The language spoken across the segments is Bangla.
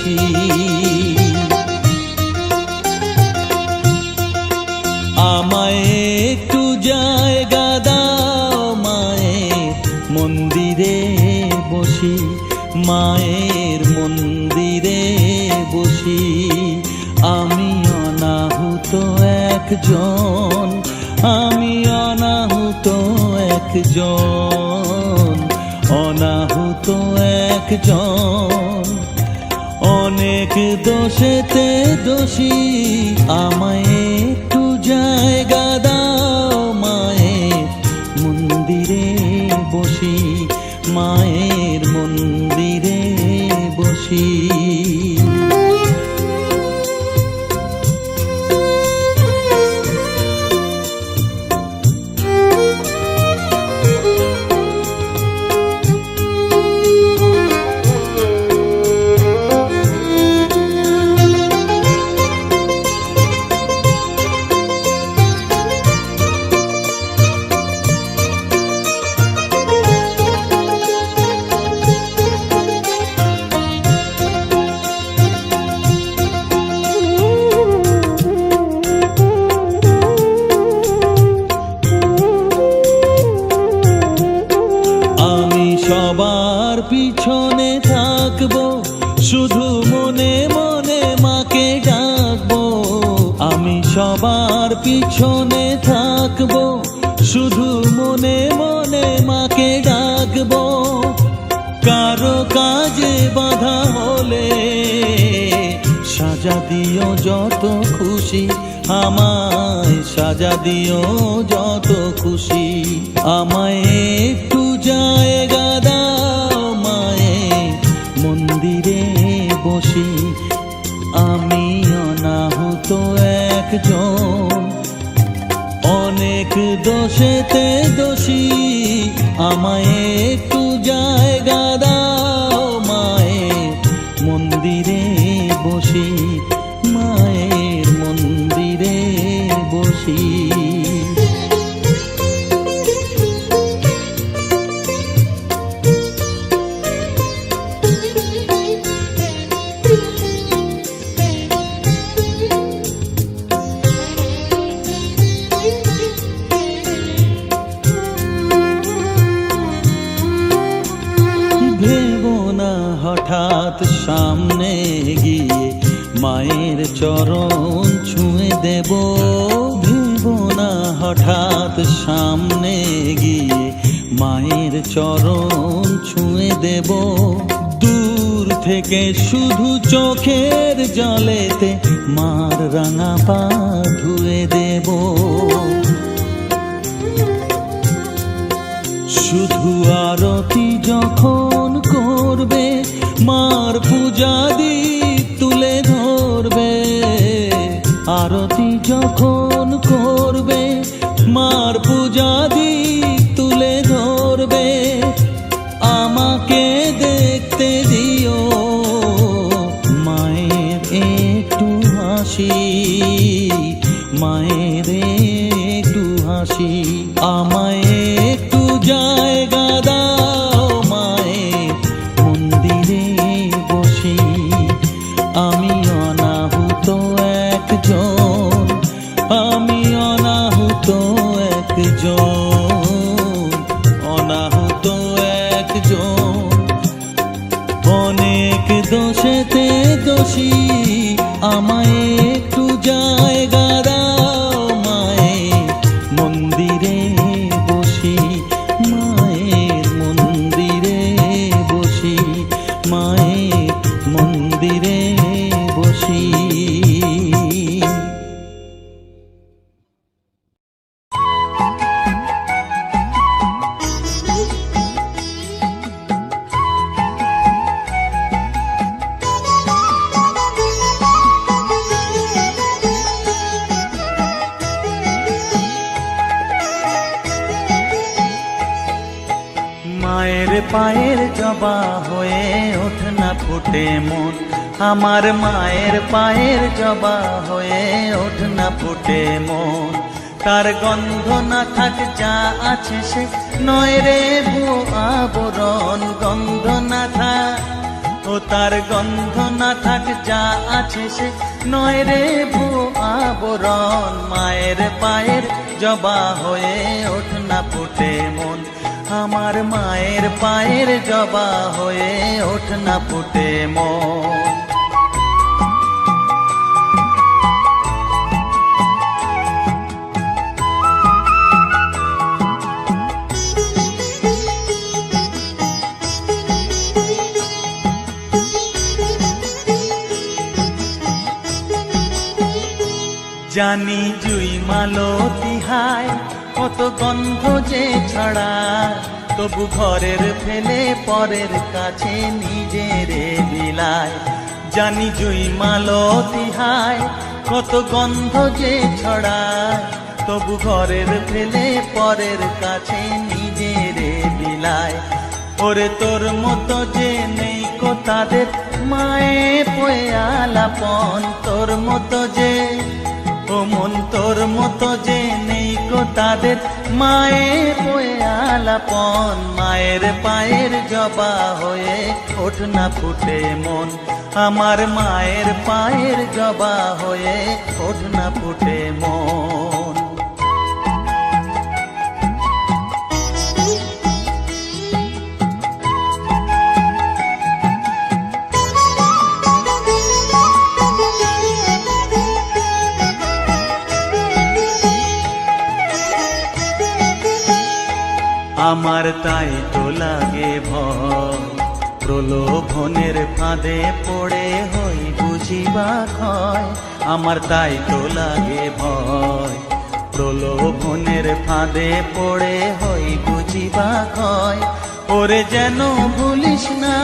বসি। আমায় একটু জায়গা দাও মায়ের মন্দিরে বসি, মায়ের মন্দিরে বসি। আমি অনাহুত একজন, আমি অনাহুত একজন, অনাহুত একজন। অনেক দোষেতে দোষী, আমায় একটু জায়গা দাও মায়ের মন্দিরে বসি, মায়ের মন্দিরে বসি। সবার পিছনে থাকবো, শুধু মনে মনে মাকে ডাকবো। আমি সবার পিছনে থাকবো, শুধু মনে মনে মাকে ডাকবো। কারো কাজে বাধা হলে সাজা দিও যত খুশি, আমায় সাজা দিও যত খুশি। আমায় একটু জায়গা দাও মায়ের মন্দিরে বসি, আমি অনাহুত একজন। অনেক দোষেতে দোষী, আমায় একটু জায়গা দাও মায়ের মন্দিরে বসি, মায়ের মন্দিরে বসি। হঠাৎ সামনে গিয়ে মায়ের চরণ ছুঁয়ে দেব, ভেবো না হঠাৎ সামনে গিয়ে মায়ের চরণ ছুঁয়ে দেব। দূর থেকে শুধু চোখের জলেতে মার রাঙা পা ধুয়ে দেব। শুধু আরতি যখন করবে, মার পূজা দীপ তুলে ধরবে। আরতি যখন করবে, মার পূজা দীপ তুলে ধরবে। আমাকে দেখতে দিও মায়ের একটু হাসি, মায়ের একটু হাসি। আমায় একটু জায়গা দাও মায়ের মন্দিরে বসি, আমি অনাহুত একজন, আমি অনাহুত একজন, অনাহুত একজন। অনেক দোষেতে দোষী, আমায় একটু জায়গা দাও মায়ের মন্দিরে বসি, মায়ের মন্দিরে বসি, মায়ের মন্দিরে বসি। মায়ের পায়ের জবা হয়ে ওঠ না ফুটে মন, আমার মায়ের পায়ের জবা হয়ে ওঠ না ফুটে মন। তার গন্ধ না থাক যা আছে সে নয় রে ভুয়া আবরণ, গন্ধ না থাক ও তার গন্ধ না থাক যা আছে সে নয় রে ভুয়ো আবরণ। মায়ের পায়ের জবা হয়ে ওঠ না ফুটে মন, আমার মায়ের পায়ের জবা হয়ে ওঠ না ফুটে মন। জানি জুই মালতী হায় কত গন্ধ যে ছড়ায়, তবু ঘরের ফেলে পরের কাছে নিজেরে বিলায়। জানি জুই মালতী হায় কত গন্ধ যে ছড়ায়, তবু ঘরের ফেলে পরের কাছে নিজেরে বিলায়। ওরে তোর মতো যে নেই কো তাদের মায়ে পয়ে আলাপন, তোর মতো যে ও মন তোর মতো যে নেই কো তাদের মায়ে পয়ে আলাপন। মায়ের পায়ের জবা হয়ে ওঠ না ফুটে মন, আমার মায়ের পায়ের জবা হয়ে ওঠ না ফুটে মন। আমার তাই তো লাগে ভয়, প্রলোভনের ফাঁদে পড়ে হই বুঝিবা ক্ষয়। আমার তাই তো লাগে ভয়, প্রলোভনের ফাঁদে পড়ে হই বুঝিবা ক্ষয়। ওরে যেন ভুলিস না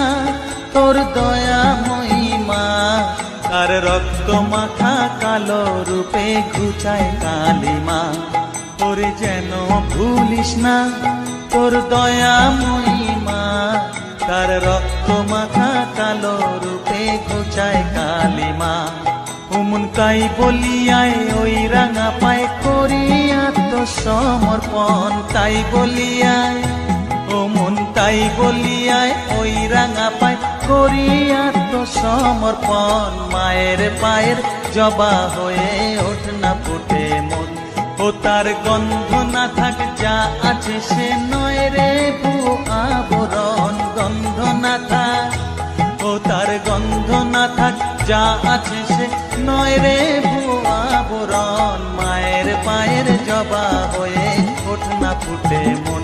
তোর দয়া মহিমা, তার রক্ত মাখা কালো রূপে ঘুচায় কালিমা। ওরে যেন ভুলিস না তোর দয়া মহিমা, তার রক্ত মাখা কালো রূপে ঘুচায় কালিমা। উমন তাই বলিয়ায় ওই রাঙা পায় করি আত্মসমর্পণ, তাই বলিয়ায় ও মন তাই বলিয়ায় ওই রাঙা পায় করি আত্মসমর্পণ। মায়ের পায়ের জবা হয়ে ওঠ না ফুটে মন, ও তার গন্ধ না থাক যা আছে সে নয় রে ভুয়ো আবরণ। গন্ধ না থাক ও তার গন্ধ না থাক যা আছে সে নয় রে ভুয়ো আবরণ। মায়ের পায়ের জবা হয়ে ওঠ না ফুটে মন,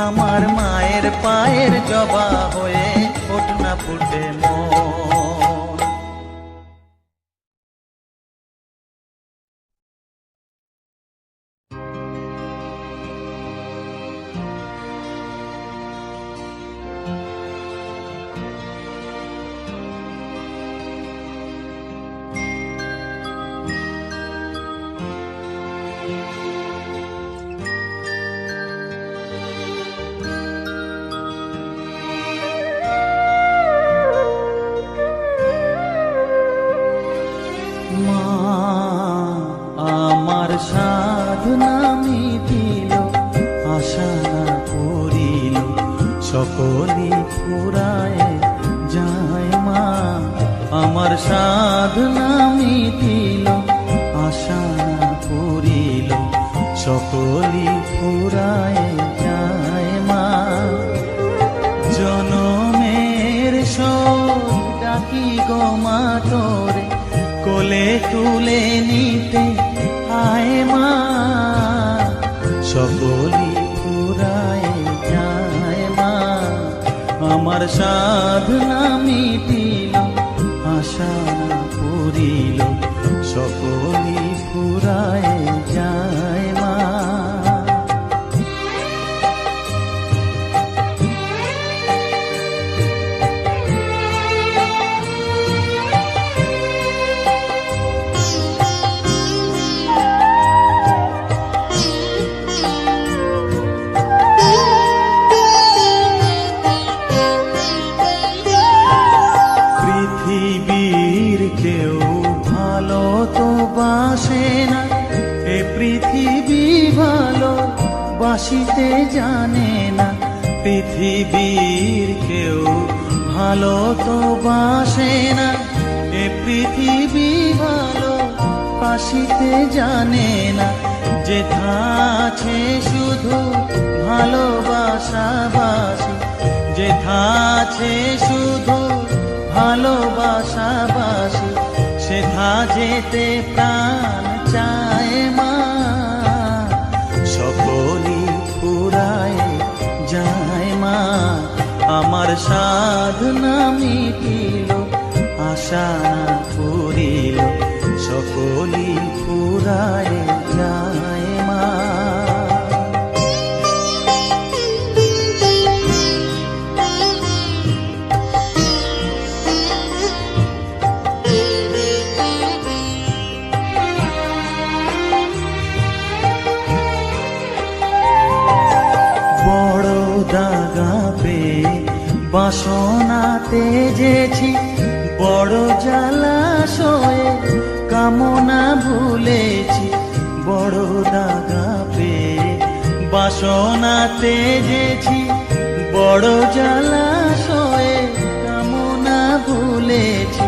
আমার মায়ের পায়ের জবা হয়ে ওঠ না ফুটে মন। সাধনা মিটিল আশা না করিল সকলি ফুরায় যায় মা। আমার সাধনা মিটিল আশা না করিল সকলি ফুরায় যায় মা। জনমের শোক ডাকি গো মা তোরে কোলে তুলে নিতে আয় মা। সকলি ফুরায় যায় মা। আমার সাধনা মিটিল আশা না পুরিল সকলি ফুরায় যায় মা। বাসিতে জানে না পৃথিবীর কেউ ভালো তো বাসে না এ পৃথিবী, ভালো বাসিতে জানে না। যেথা আছে শুধু ভালোবাসাবাসি, যেথা আছে শুধু ভালোবাসাবাসি, সেথা যেতে প্রাণ চায় মা। সকলই ফুরায় যায় মা, আমার সাধনা মিটিল, আশা না পুরিল, সকলই ফুরায় যায় মা। বড় দাগা পেয়ে বাসনা তেজেছি, বড় জলাশয়ে কামনা ভুলেছি। বড় দাগা পেয়ে বাসনা তেজেছি, বড় জলাশয়ে কামনা ভুলেছি।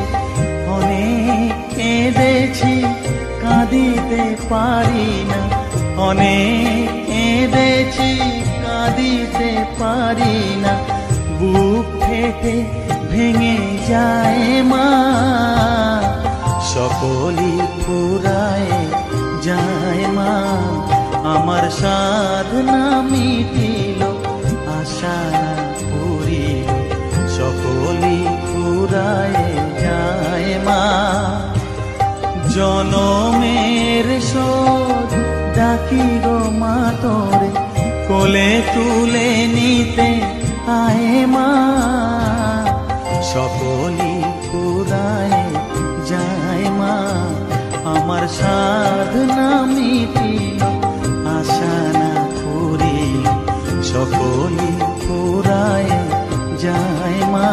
অনেক কেঁদেছি কাঁদিতে পারি না, অনেক কেঁদেছি কাঁদিতে পারি না। বুক ফেটে ভেঙে যায় মা, সকলই ফুরায় যায় মা। আমার সাধনা মিটিল, আশা না পুরিল, সকলই ফুরায় যায় মা। জনমের শোধ ডাকি গো মা তোরে, কোলে তুলে নিতে আয় মা। সকলই ফুরায় যায় মা, আমার সাধনা মিটিল, আশা না পুরিল, সকলই ফুরায় যায় মা।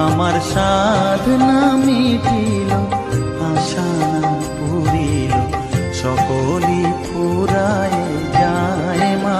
আমার সাধনা মিটিল, আশা না পুরিল, সকলই ফুরায় যায় মা।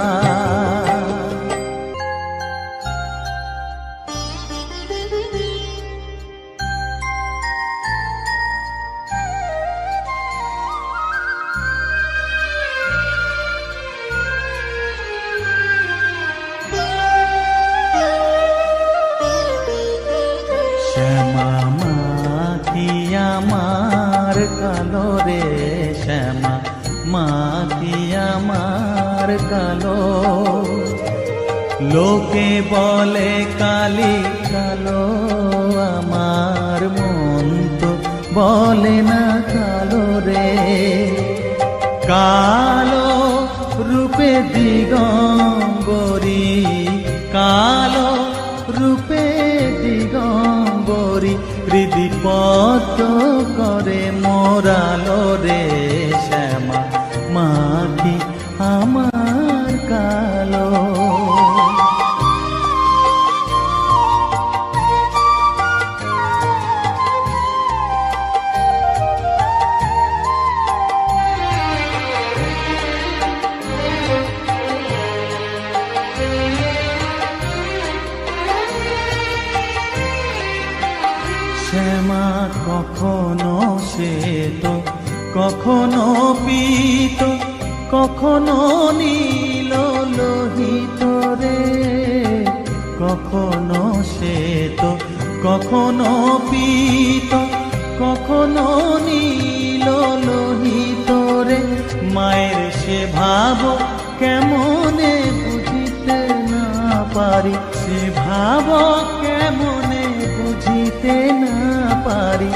শ্যামা মা কি আমার কালো রে, শ্যামা মা কি আমার কালো। লোকে বলে কালি কালো, আমার মন তো বলে না কালো রে। কালো রূপে দিগম্বরী, কালো রূপে দিগম্বরী, হৃদিপদ্ম করে মোরালো রে। শ্যামা মা কি আমার কালো। শ্যামা কখনো শ্বেত, কখনো পীত, কখনো নীল লোহিত রে। কখনো শ্বেত, কখনো পীত, কখনো নীল লোহিত রে। মায়ের সে ভাব কেমনে বুঝিতে না পারি, সে ভাব কেমনে বুঝিতে না পারি।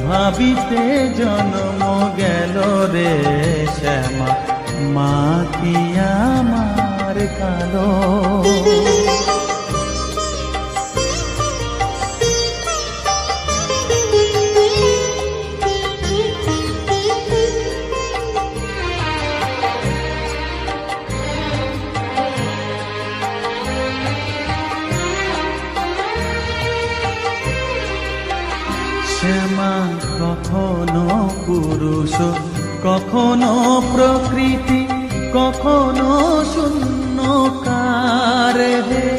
ভাবিতে জন্ম গেল রে, শ্যামা মা কি আমার কালো। শ্যামা কখনো পুরুষ, কখনো প্রকৃতি, কখনো শূন্যকার হে।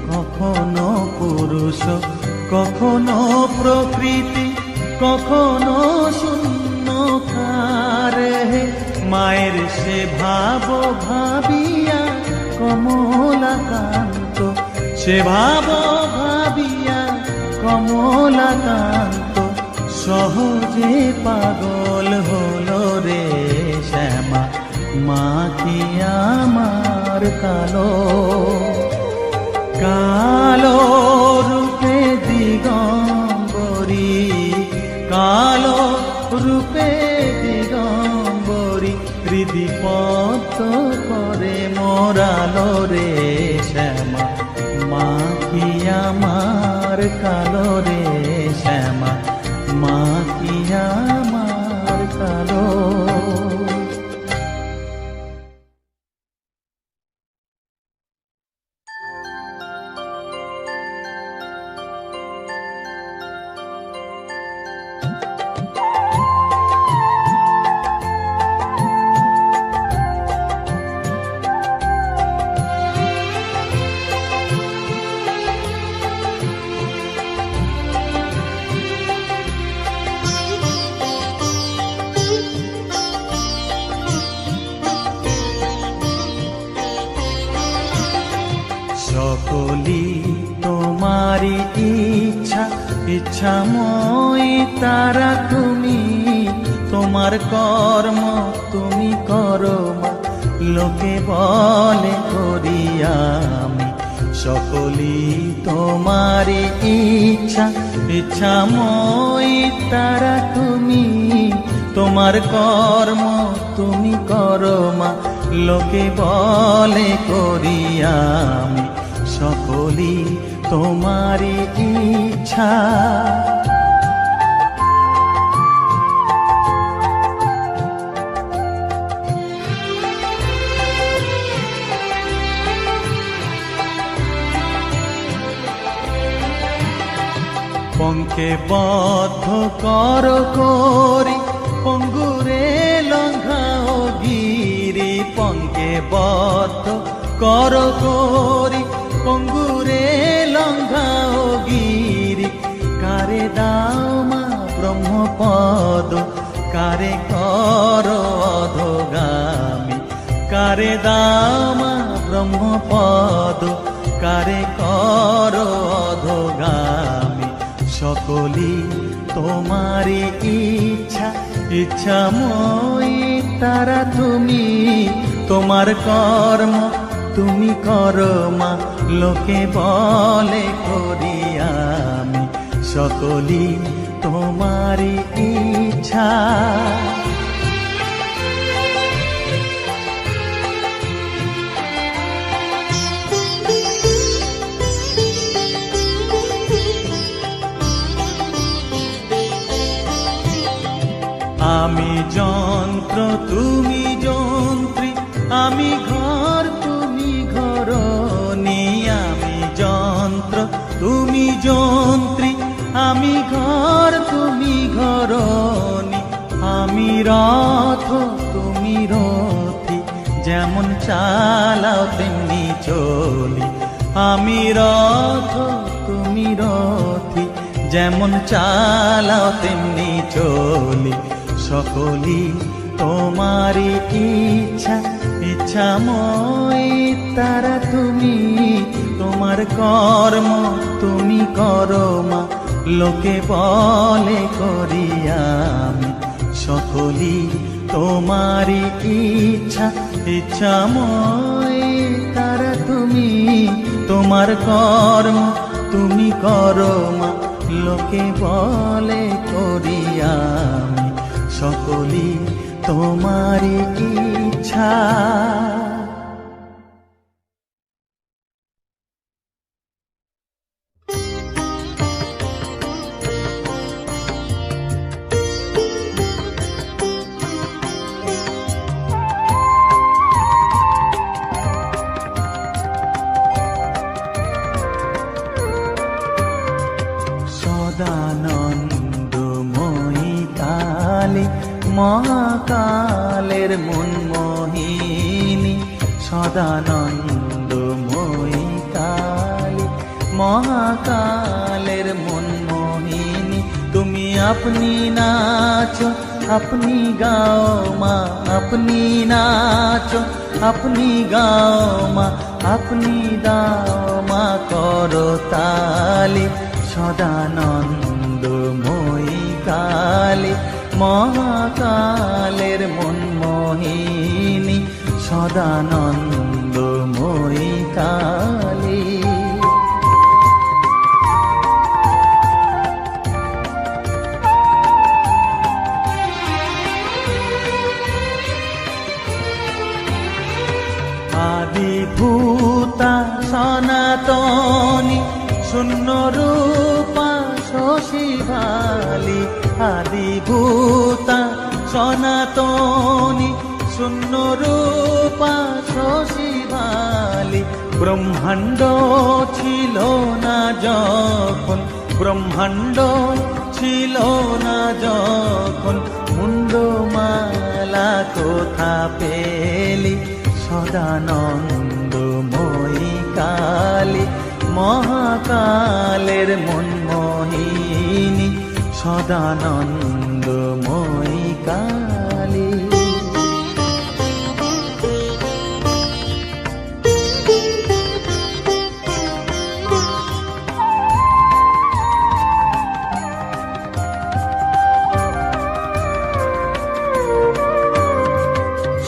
কখনো পুরুষ পুরুষ, কখনো প্রকৃতি, কখনো শূন্যকার। মায়ের সে ভাব ভাবিয়া কমলাকান্ত, সে ভাব ভাবিয়া কমলাকান্ত সহজে পাগল হলো রে শ্যামা। মা কি আমার কালো, কালো রূপে দিগম্বরী, কালো রূপে দিগম্বরী হৃদি পদ্ম করে মোরালো রে শ্যামা। মা কি আমার কালো রে শ্যামা, মা কি আমার কালো। সকলি তোমারি ইচ্ছা, ইচ্ছাময়ী তারা তুমি। তোমার কর্ম তুমি করো মা, লোকে বলে করি আমি। সকলি তোমারি ইচ্ছা, ইচ্ছাময়ী তারা তুমি। তোমার কর্ম তুমি করো মা, লোকে বলে করি আমি। সকলি তোমারি ইচ্ছা। পঙ্কে বদ্ধ কর করি, পঙ্গুরে লঙ্ঘাও গিরি। পঙ্কে বদ্ধ কর করি, পঙ্গুরে লঙ্ঘাও গিরি। কারে দাও মা ব্রহ্মপদ, কারে কর অধোগামী। কারে দাও মা ব্রহ্মপদ, কারে কর অধোগামী। সকলি তোমারি ইচ্ছা, ইচ্ছাময়ী তারা তুমি। তোমার কর্ম তুমি করো মা, লোকে বলে করি আমি। সকলি তোমারি ইচ্ছা। আমি যন্ত্র তুমি যন্ত্রী, আমি ঘর তুমি ঘরণী। আমি যন্ত্র তুমি যন্ত্রী, আমি ঘর তুমি ঘরণী। আমি রথ তুমি রথী, যেমন চালাও তেমনি চলি। আমি রথ তুমি রথী, যেমন চালাও তেমনি চলি। সকলি তোমারি ইচ্ছা, ইচ্ছাময়ী তারা তুমি। তোমার কর্ম তুমি করো মা, লোকে বলে করি আমি। সকলি তোমারি ইচ্ছা, ইচ্ছাময়ী তারা তুমি। তোমার কর্ম তুমি করো মা, লোকে বলে করি আমি। সকলি তোমারি ইচ্ছা। সদানন্দময়ী কালী, মহাকালের মনমোহিনী। সদানন্দময়ী কালী, মহাকালের মনমোহিনী তুমি আপনি নাচো আপনি গাও মা আপনি নাচো আপনি গাও মা আপনি দাও মা করতালি সদানন্দময়ী কালী মহাকালের মনমোহিনী সদানন্দময়ী কালী আদিভূতা সনাতনী শূন্য রূপা শশীভালি আদিভূতা সনাতনী শূন্য রূপা শশীভালি ব্রহ্মাণ্ড ছিল না যখন ব্রহ্মাণ্ড ছিল না যখন মুন্ডমালা কোথা পেলি সদানন্দময়ী কালী মহাকালের মনমোহিনী সদানন্দময়ী কালী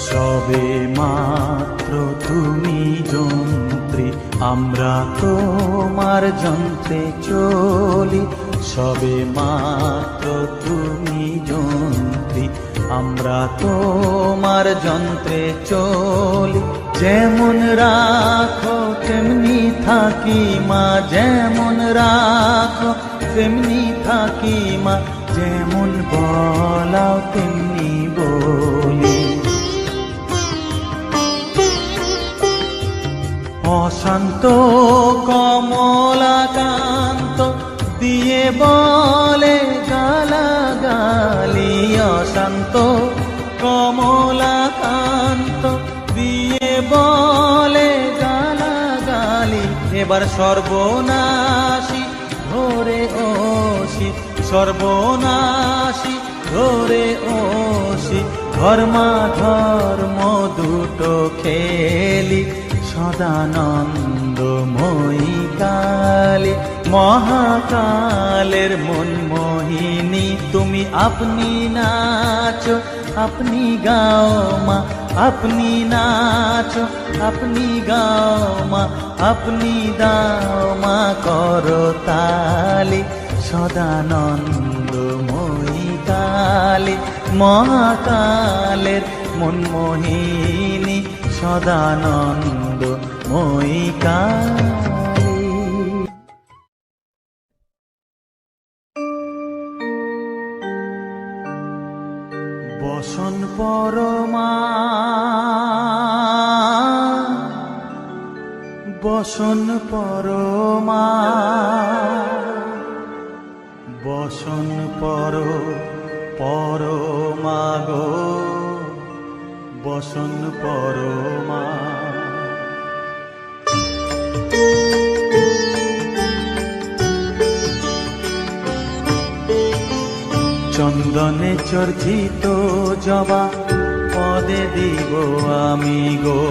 সবে মাত্র তুমি যন্ত্রী আমরা তোমার যন্ত্রে চলি সবে মাত্র তুমি যন্ত্রী আমরা তোমার যন্ত্রে চলি যেমন রাখো তেমনি থাকি মা যেমন রাখো তেমনি থাকি মা যেমন বলাও তেমনি বলি অশান্ত কমলাকান্ত দিয়ে বলে গালাগালি অশান্ত কমলাকান্ত দিয়ে বলে গালাগালি এবার সর্বনাশী ধরে ওসি সর্বনাশী ধরে ওসি ধর্মাধর্ম দুটো খেলি সদানন্দময়ী কালী মহাকালের মনমোহিনী তুমি আপনি নাচো আপনি গাও মা আপনি নাচো আপনি গাও মা আপনি দাও মা করতালি সদানন্দময়ী কালী মহাকালের মনমোহিনী সদানন্দময়ী কালী বসন পরমা বসন পরমা বসন পরমা গো বসন পরমা চন্দনে চর্চিত জবা পদে দিব আমি গো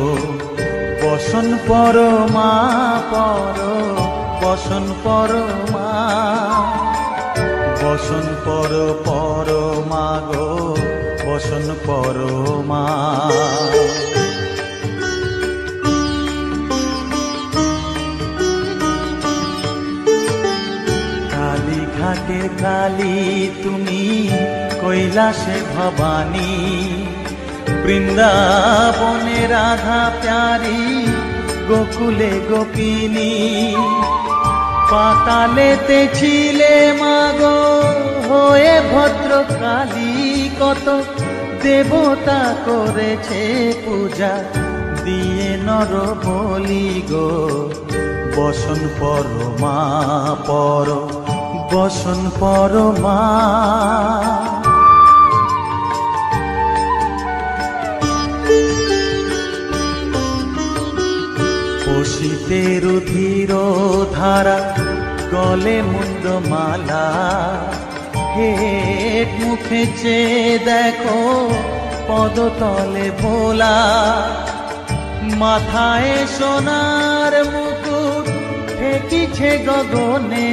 বসন পরমা বসন পরমা বসন পরমা গো বসন পরমা কালী ঘাটে কালী তুমি কৈলাসে ভবানী বৃন্দাবনে রাধা প্যারি গোকুলে গোপিনী পাতালেতে ছিলে মাগো হয়ে ভদ্রকালী কত দেবতা করেছে পূজা দিয়ে নর বলি গো বসন পরমা বসন পরমা পোষিত স্রোতের ধীর ধারা গলে মুন্ডমালা, হেট মুখে চেয়ে দেখো পদতলে ভোলা, মাথায় সোনার মুকুট ঠেকিছে গগনে,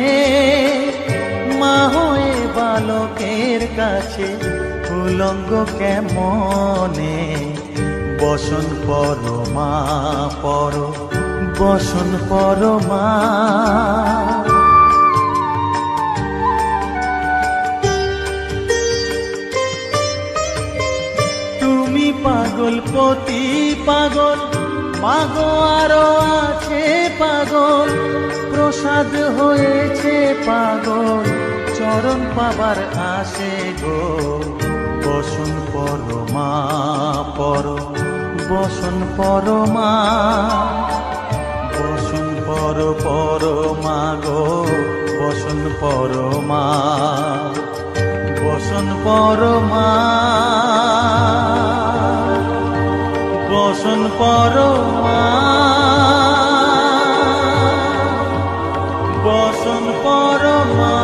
মা হয়ে বালকের কাছে উলঙ্গ কেমনে, বসন পর মা পর, বসন পর মা। তুমি পাগল পতি পাগল, মাগো আরো আছে পাগল, প্রসাদ হয়েছে পাগল, চরণ পাবার আসে গো, বসন পর মা পর, বসন পর মা, বসন পর পর মা গো, বসন পর মা, বসন পর মা, বসন পর মা, বসন পর মা।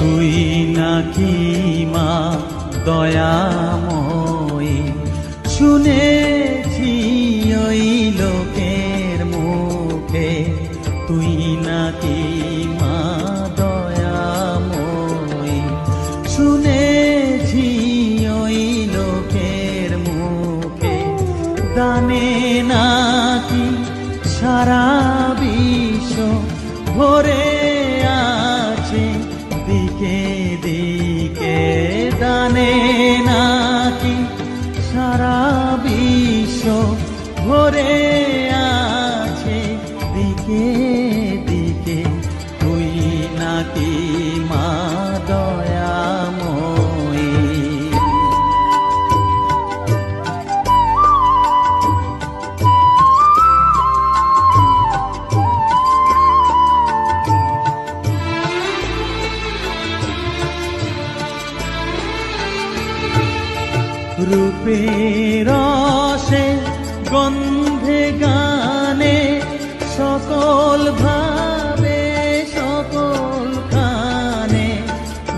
তুই নাকি মা দয়াময়ী, শুনেছি ওই লোকের মুখে, তুই নাকি মা দয়াময়ী, শুনেছি ওই লোকের মুখে, দানে নাকি সারা বিশ্ব ভরে আছে দিকে দিকে, দানে নাকি সারা বিশ্ব ভরে আছে দিকে দিকে, তুই নাকি মা দয়াময়ী। রূপের রসে গন্ধে গানে সকল ভাবে সকল খানে,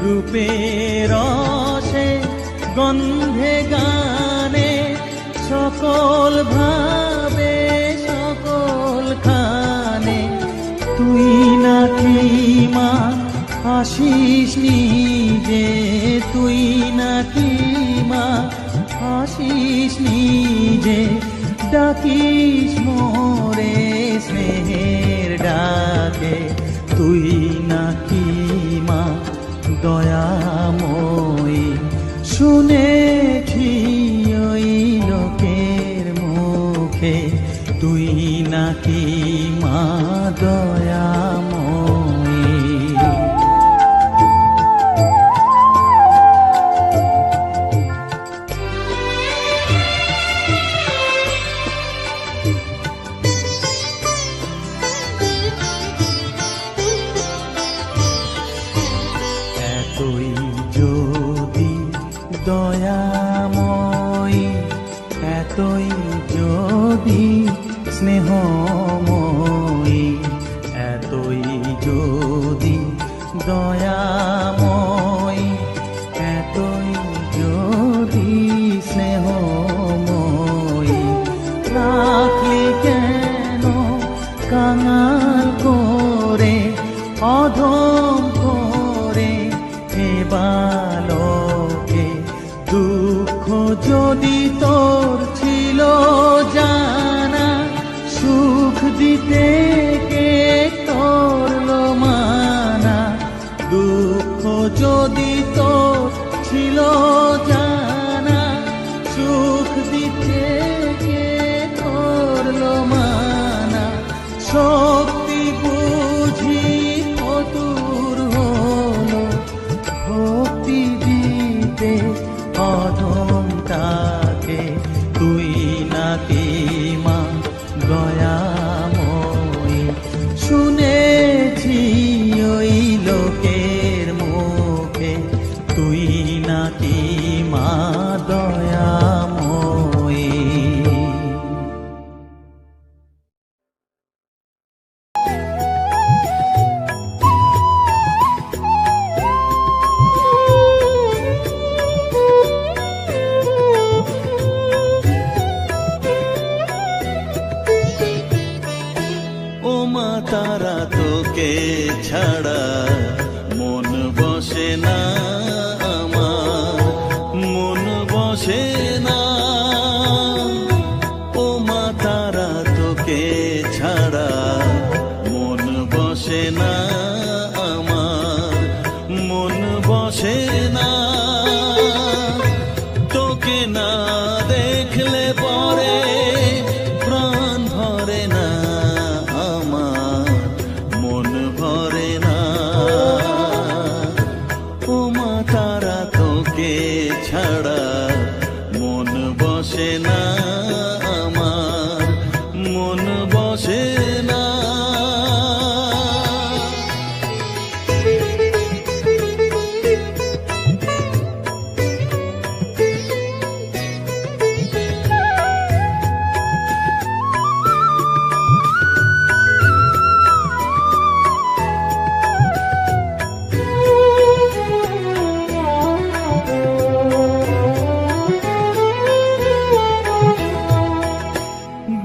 রূপের রসে গন্ধে গানে সকল ভাবে সকল খানে, তুই নাকি মা আসিস নিজে, তুই নাকি মা আসিস নিজে, ডাকিস মোরে স্নেহের ডাকে, তুই নাকি মা দয়াময়ী, শুনেছি ওই লোকের মুখে, তুই নাকি মা দয়াময়ী। এতই যদি দয়াময়ী, এতই যদি স্নেহময়ী, এতই যদি দয়াময়ী, এতই যদি স্নেহময়ী, রাখলি কেন কাঙাল করে অধম তোর ছিল জানা, সুখ দিতে কে করলো মানা। দুঃখ যদি তোর ছিল জানা, সুখ দিতে কে করলো মানা। শক্তি বুঝি কতুর হলো, ভক্তি দিতে অধমটাকে। তুই নাকি মা দয়াময়ী, শুনেছি ওই লোকের মুখে। তুই নাকি মা দয়াময়ী। ও মা তারা, তোকে ছাড়া মন বসে না আমার, মন বসে না। ও মা তারা, তোকে ছাড়া মন বসে না আমার, মন বসে না। তোকে না দেখলে পরে প্রাণ ভরে না আমার, মন ভরে না। ও মা তারা, তোকে ছাড়া মন বসে না আমার, মন বসে না।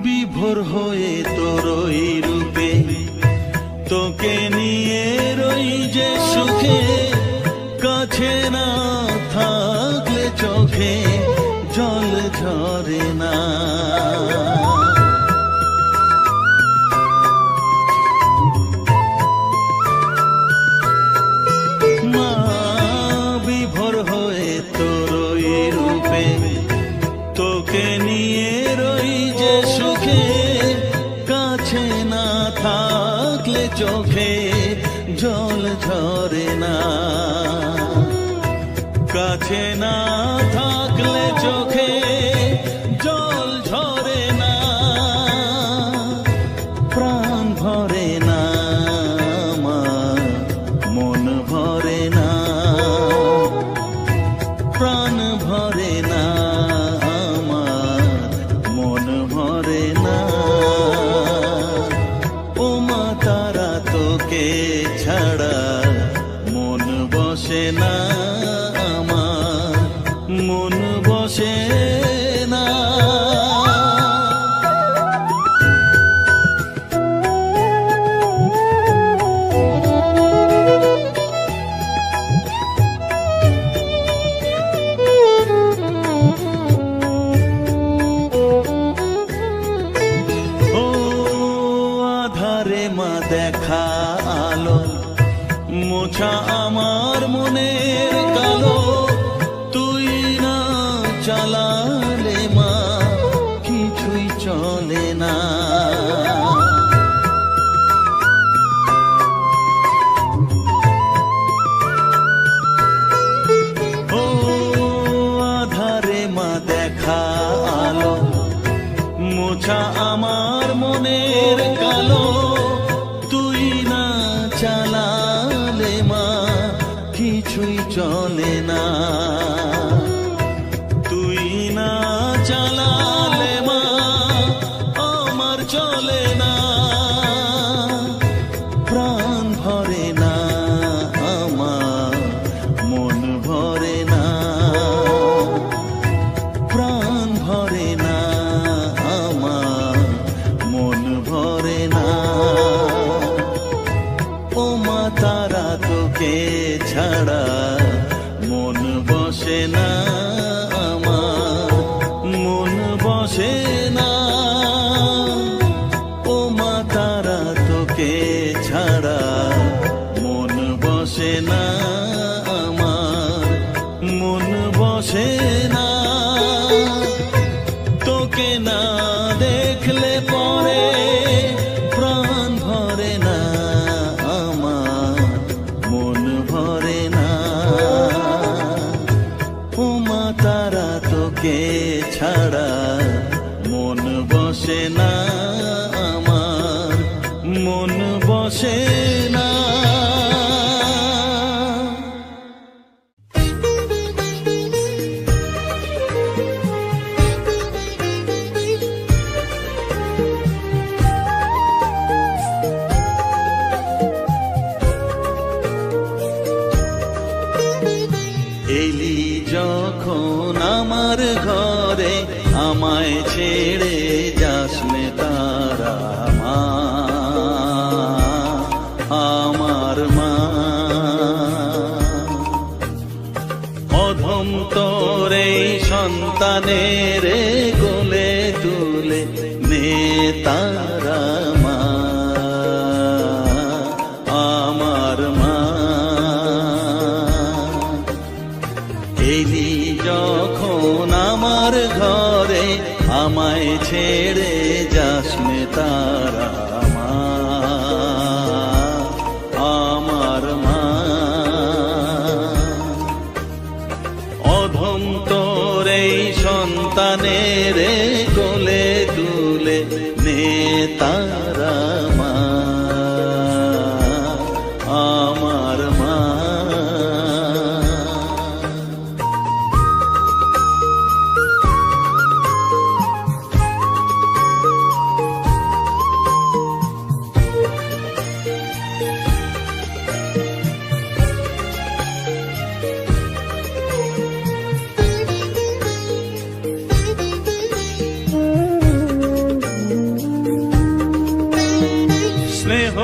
বিভোর হয়ে তোর ওই রূপে, তোকে নিয়ে রই যে সুখে। কাছে না থাকলে চোখে জল ঝরে না। মা বিভোর হয়ে তোর ওই রূপে, তোকে নিয়ে রই যে সুখে। কাছে না থাকলে চোখে জল ঝরে না। কাছে না থাকলে চোখে জল ঝরে না। প্রাণ ভরে না আমার, মন ভরে না। প্রাণ ভরে না আমার, মন ভরে না। ও মা তারা, তোকে ছাড়া মন বসে না আমার, মন বসে না। ও আধারে মা দেখা আলো, মোছা আমার মনের কালো। তুই না চালালে মা কিছুই চলে না। ও আধারে মা দেখা আলো, মোছা আমার মনের কালো। তুই না চালালে মা কিছুই চলে না। তুই না চালালে মা আমার চলে না। প্রাণ ভরে না আমার, মন ভরে না। প্রাণ ভরে না আমার, মন ভরে না। ও মা তারা, তোকে ছাড়া মন বসে না আমার, মন বসে না ও মা তারা তোকে ছাড়া মন বসে না আমার মন বসে না তোকে না দেখলে পরে প্রাণ ভরে না আমার মন ভরে না ও মা তারা তোকে ছাড়া মন বসে না আমার মন বসে না এলি যখন আমার ঘরে আমায় ছেড়ে যাস নে তারা মা আমার মা অধম তোর এই সন্তানের কোলে তুলে নে তারা মা আমার মা এলি যখন আমার ঘরে আমায় ছেড়ে যাস নে তারা মা আমার মা অধম তোর এই সন্তানের কোলে তুলে নে তারা মা আমার মা স্নেহ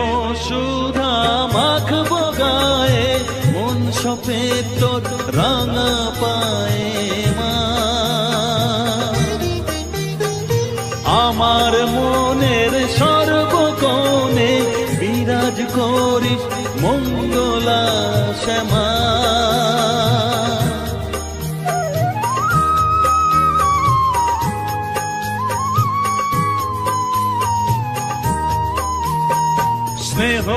সুধা মাখবো গায়ে মন সপে তোর রাঙা পায়ে মা আমার মনের সর্বকোণে বিরাজ করিস মঙ্গলা শ্যামা স্নেহ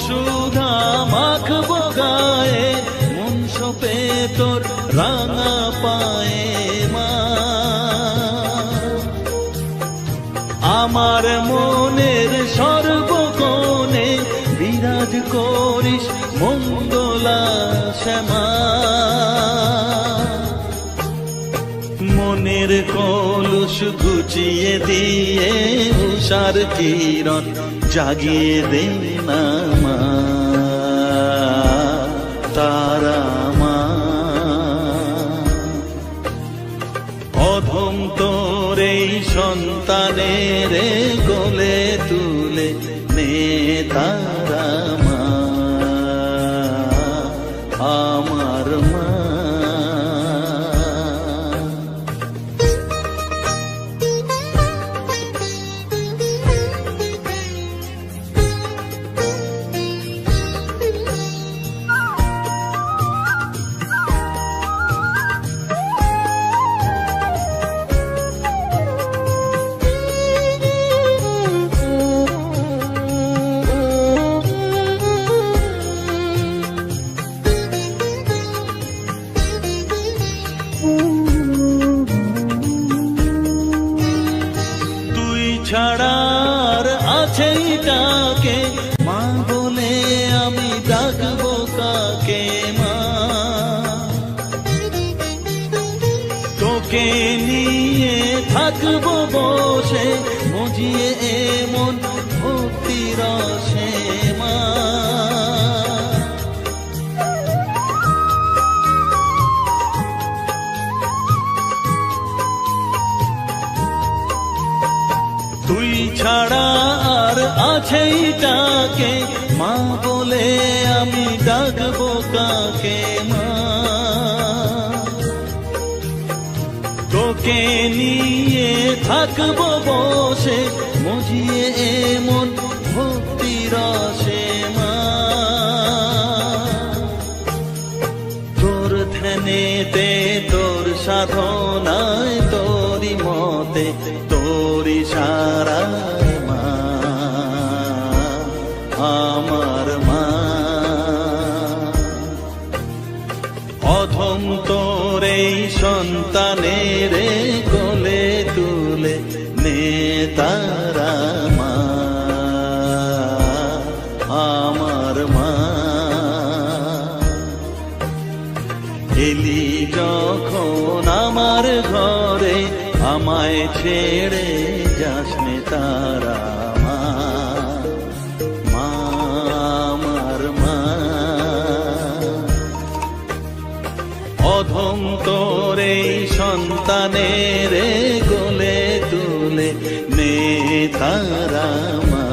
সুধা মাখবো গায়ে মন সপে তোর রাঙা পায়ে মা আমার মনের সর্বকোণে বিরাজ করিস মঙ্গলা শ্যামা মনের কলুষ ঘুচিয়ে দিয়ে উষার কিরণ জাগিয়ে দে না মা তারা মা অধম তোর এই সন্তানের কোলে তুলে নে তারা মা আমার মা ছাড়ার আছেই ডাকে মা বলে আমি ডাকবো কাকে মা তোকে নিয়ে থাকবো বসে মজিয়ে এমন ভক্তি রসে মা তুই ছাড়া আর আছেই ডাকে মা বলে আমি ডাকবো কাকে মা তোকে নিয়ে থাকবো বসে মজিয়ে এমন ভক্তি রসে মা তোর ধ্যানেতে তোর সাধনায় তোরি মতে তোরি সারায় মা আমার মা অধম তোর এই সন্তানের কোলে তুলে নে তারা মা আমার মা এলি যখন আমার ঘরে আমায় ছেড়ে যাসনে তারা মা মা আমার মা অধম তোর এই সন্তানের কোলে তুলে নে তারা মা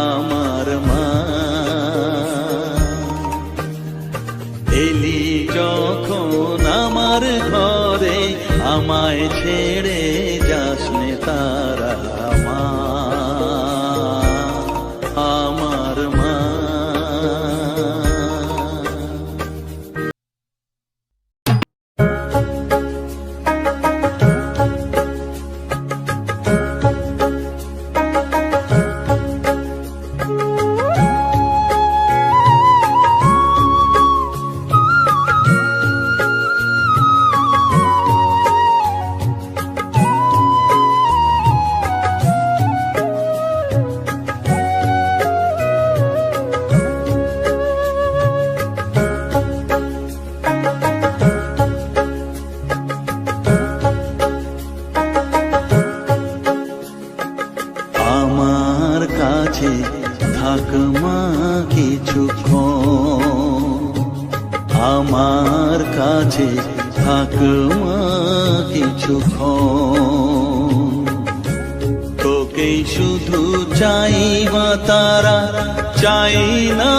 আমার মা এলি যখন আমার ঘরে আমায় ছেড়ে যাসনে তারা মা আমার মা আমার কাছে থাক মা কিছুক্ষণ আমার কাছে থাক মা কিছুক্ষণ তোকেই শুধু চাই মা তারা চাই না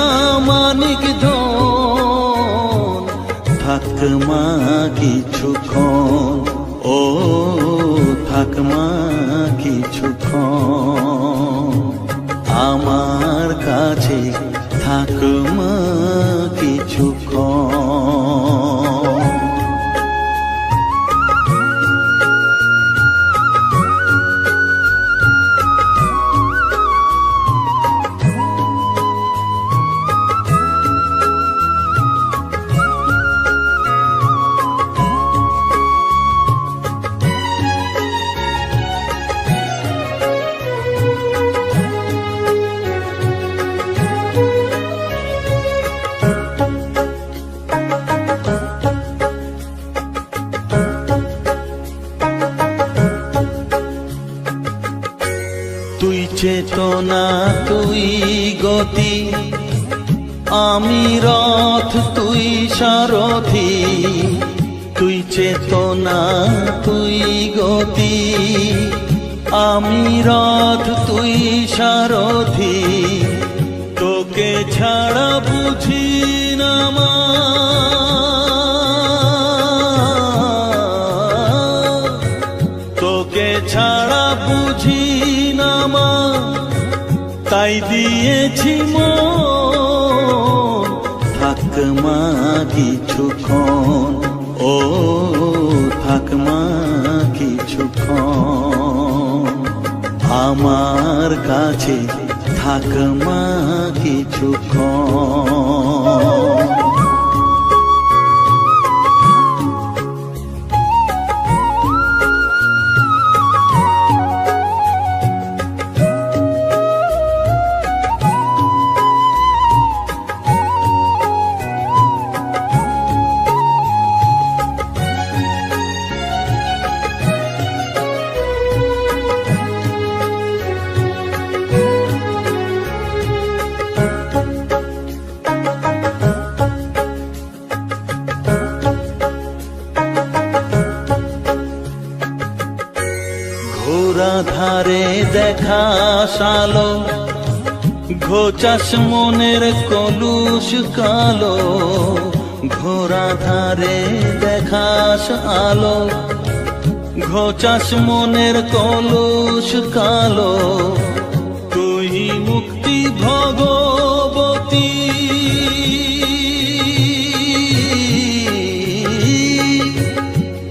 মানিক ধন থাক মা কিছুক্ষণ ও থাক মা কিছুক্ষণ আমার কাছে থাক মা কিছুক্ষণ তুই চেতনা তুই গতি আমি রথ তুই সারথি তুই চেতনা তুই গতি আমি রথ তুই সারথি তোকে ছাড়া বুঝি না মা তোকে ছাড়া বুঝি না মা তাই দিয়েছি মন থাক মা কিছুক্ষণ ও থাক মা কিছুক্ষণ আমার কাছে থাক মা কিছুক্ষণ ঘোরা ধারে দেখা সালো ঘোচাস মনের কলুষ কালো ঘোরা ধারে দেখাস আলো ঘোচাস মনের কলুষ কালো, তুই মুক্তি ভগবতী।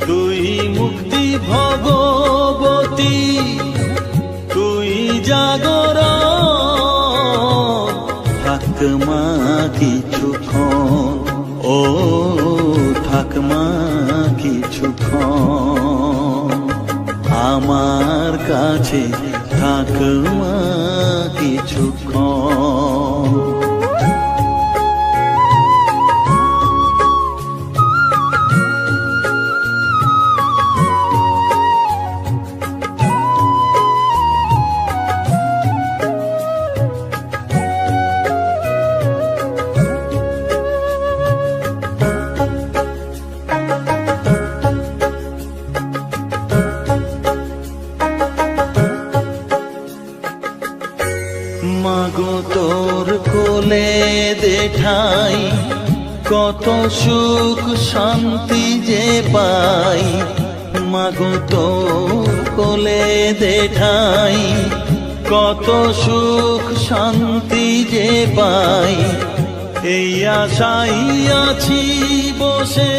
তুই মুক্তি ভগবতী, তুই জাগরণ। থাক মা কিছুক্ষণ, ও থাক মা কিছুক্ষণ আমার কাছে, থাক মা কিছুক্ষণ। মাগো তোর কোলে দেঠাই, কত সুখ শান্তি যে পাই। মাগো তোর কোলে দেঠাই, কত সুখ শান্তি যে পাই। এই আশাই আছি বসে,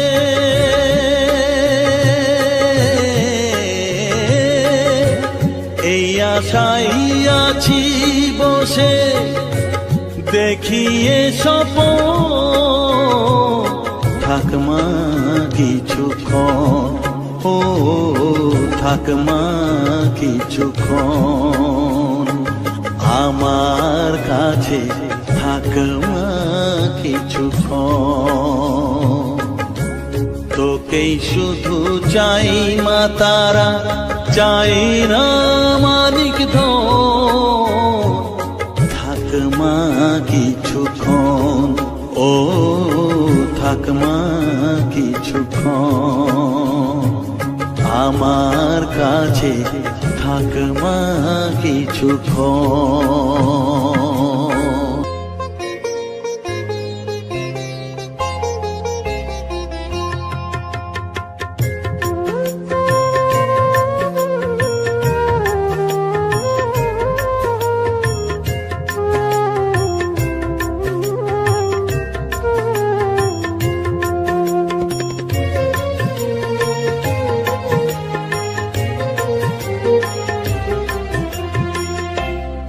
এই আশাই আছি বসে, দেখিয়ে স্বপন। থাক মা কিছুক্ষণ, ও থাক মা কিছুক্ষণ আমার কাছে, থাক মা কিছুক্ষণ। তোকেই শুধু চাই মা তারা, চাই না মানিক ধন। থাক মা কিছুক্ষণ, ও থাক মা কিছুক্ষণ আমার কাছে, থাক মা কিছুক্ষণ।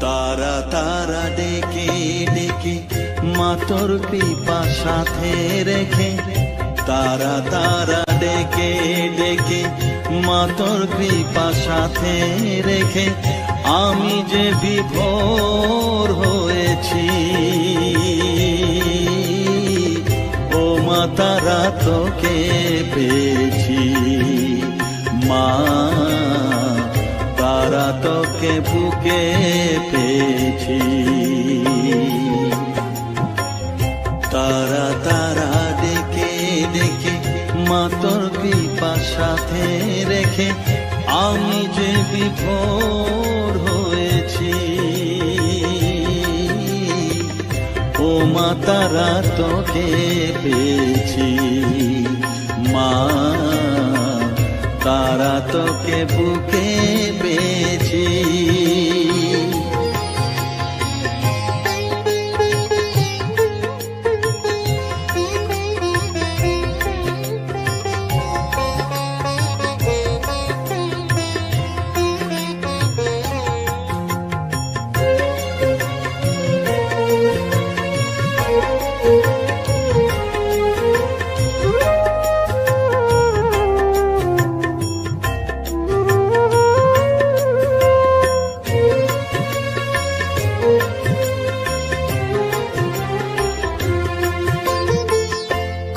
তারা তারা ডেকে ডেকে মা তোর কৃপা সাথে রেখে। তারা তারা ডেকে ডেকে মা তোর কৃপা সাথে রেখে। আমি যে বিভোর হয়েছি, ও মা তারা তোকে পেয়েছি। মা তারা তোকে বুকে পেয়েছি। তারা তারা ডেকে ডেকে মা তোর কৃপা সাথে রেখে। আমি যে বিভোর হয়েছি, ও মা তারা তোকে পেয়েছি। মা তারা তোকে বুকে পেয়েছি।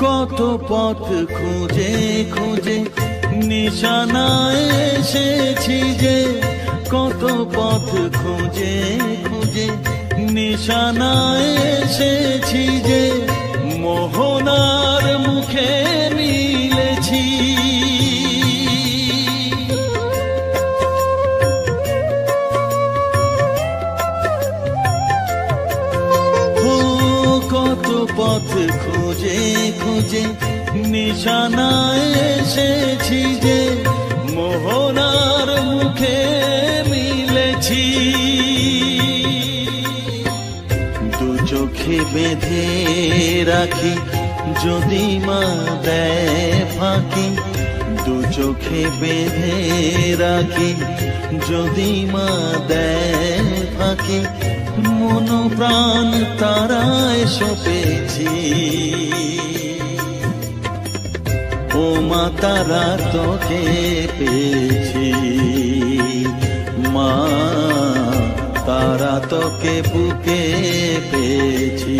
কত পথ খুঁজে খুঁজে নিশানায় এসেছি যে। কত পথ খুঁজে খুঁজে নিশানায় এসেছি যে। মোহনার মুখে মিলেছি। কত পথ খুঁজে খুঁজে নিশানায় এসেছি যে। মোহনার মুখে মিলেছি, দু চোখে বেঁধে রাখি যদি মা দেয় ফাঁকি, দু চোখে বেঁধে রাখি যদি মা দেয় ফাঁকি, মন প্রাণ তারায় সপেছি। ও মা তারা তোকে পেয়েছি, মা তারা তোকে বুকে পেয়েছি।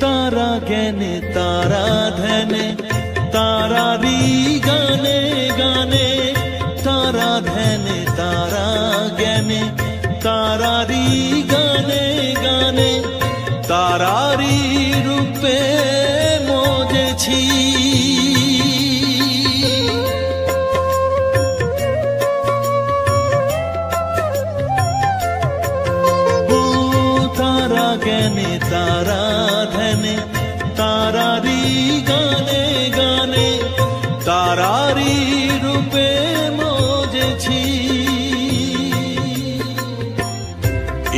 তারা জ্ঞানে তারা ধ্যানে তারারি গানে গানে, তারা ধ্যানে তারা জ্ঞানে তারারি গানে গানে, তারারি রূপে মজেছি। ও তারা জ্ঞানে তারা ধ্যানে তারারি গানে গানে, তারারি রূপে মজেছি।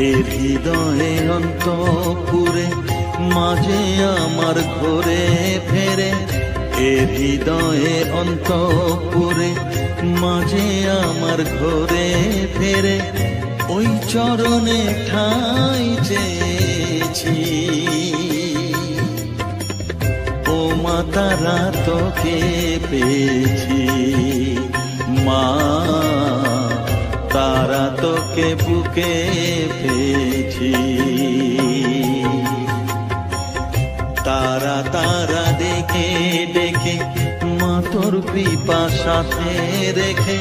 এর হৃদয়ে অন্তপুরে মাঝে আমার ঘরে ফেরে, এর হৃদয়ে অন্তপুরে মাঝে আমার ঘরে ফেরে, ওই চরণে ঠাঁই চেয়েছি। ও মা তারা তোকে পেয়েছি, মা তারা তোকে বুকে পেয়েছি। তারা তারা ডেকে ডেকে মা তোর কৃপা সাথে রেখে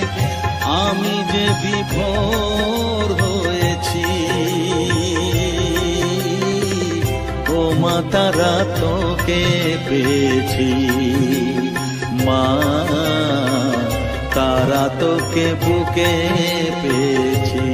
আমি যে বিভোর হয়েছি। ও মা তারা তোকে পেয়েছি, মা তারা তোকে বুকে পেয়েছি।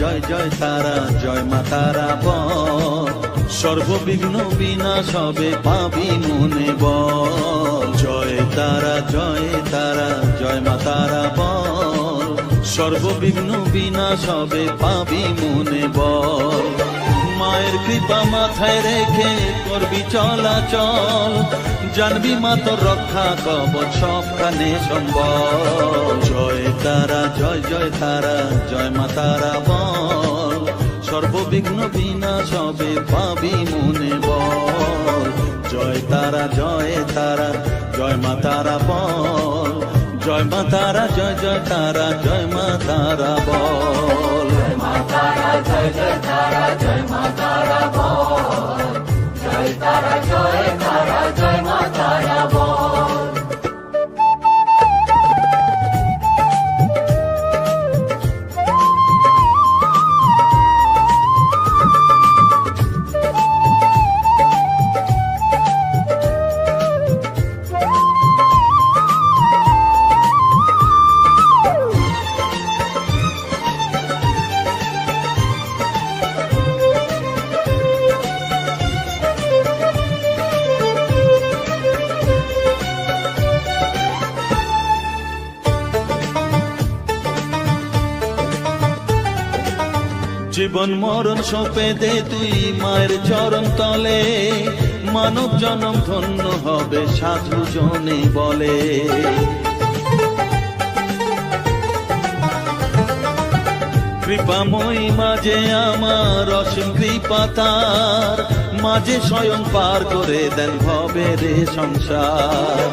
জয় জয় তারা জয় মা তারা বল, সর্ববিঘ্ন বিনাশ হবে পাবি মনে বল। জয় তারা জয় মা তারা বল, সর্ববিঘ্ন বিনাশ হবে পাবি মনে বল। মায়ের কৃপা মাথায় রেখে করবি চলাচল, জানবি মা তোর রক্ষা কবচ সবখানে সম্বল। জয় তারা জয় মা তারা বল, সর্ববিঘ্ন বিনাশ হবে পাবি মনে বল। জয় তারা জয় মা তারা বল, জয় মা তারা জয় তারা জয় মা তারা বল। জয় মা তারা জয় মা তারা বল, জয় তারা জয় মা তারা বল। জীবন মরণ সঁপে দে তুই মায়ের চরণ তলে, মানব জনম ধন্য হবে সাধু জনে বলে। কৃপাময়ী মাঝে আমার অসীম কৃপা তার, মাঝে স্বয়ং পার করে দেন ভবের সংসার।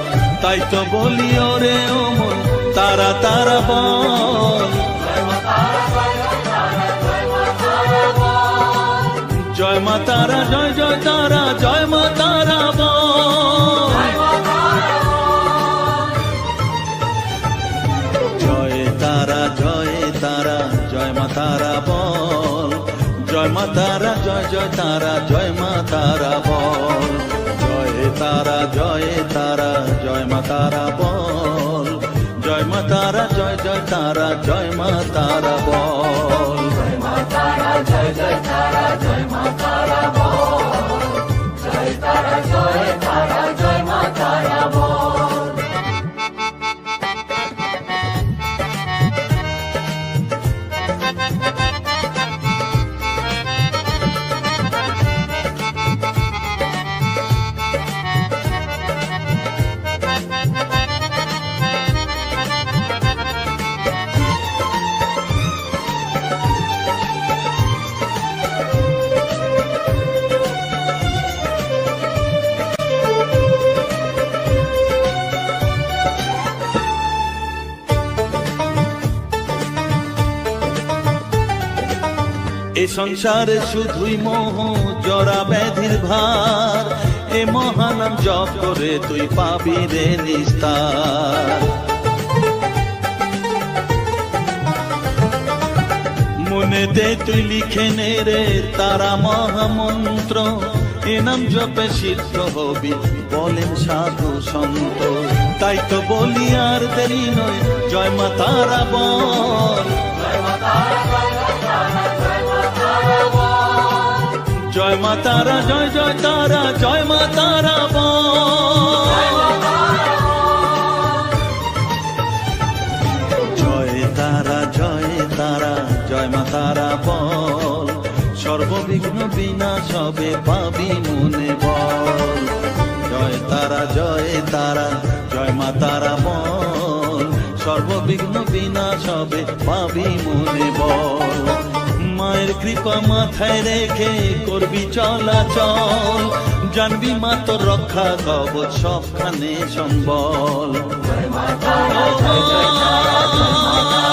তাই তো বলি ওরে ও মন তারা তারা বল, জয় মা তারা জয় জয় তারা জয় মা তারা বল, জয় তারা জয় তারা জয় মা তারা বল, জয় মা তারা জয় জয় তারা জয় মা তারা বল, জয় তারা জয় তারা জয় মা তারা বল, জয় মা তারা জয় জয় তারা জয় মা তারা বল, জয় মা তারা জয় জয় তারা জয় মা তারা বল, জয় তারা জয় তারা জয় মা তারা বল। এ সংসারে শুধুই মোহ জরা ব্যাধির ভার, এ মহানাম জপ করে তুই পাবি রে নিস্তার। মনেতে তুই লিখে নে রে তারা মহামন্ত্র, এ নাম জপে সিদ্ধ হবি বলেন সাধু সন্ত। তাই তো বলি আর দেরি নয় জয় মা তারা বল, জয় মা তারা জয় জয় তারা জয় মা তারা বল, জয় তারা জয় তারা জয় মা তারা বল, সর্ববিঘ্ন বিনাশ হবে পাবি মনে বল, জয় তারা জয় তারা জয় মা তারা বল, সর্ববিঘ্ন বিনাশ হবে পাবি মনে বল। মায়ের কৃপা মাথায় রেখে করবি চলাচল, জানবি মা তোর রক্ষা কবচ সবখানে সম্বল। জয় মা তারা জয় জয় তারা জয় মা তারা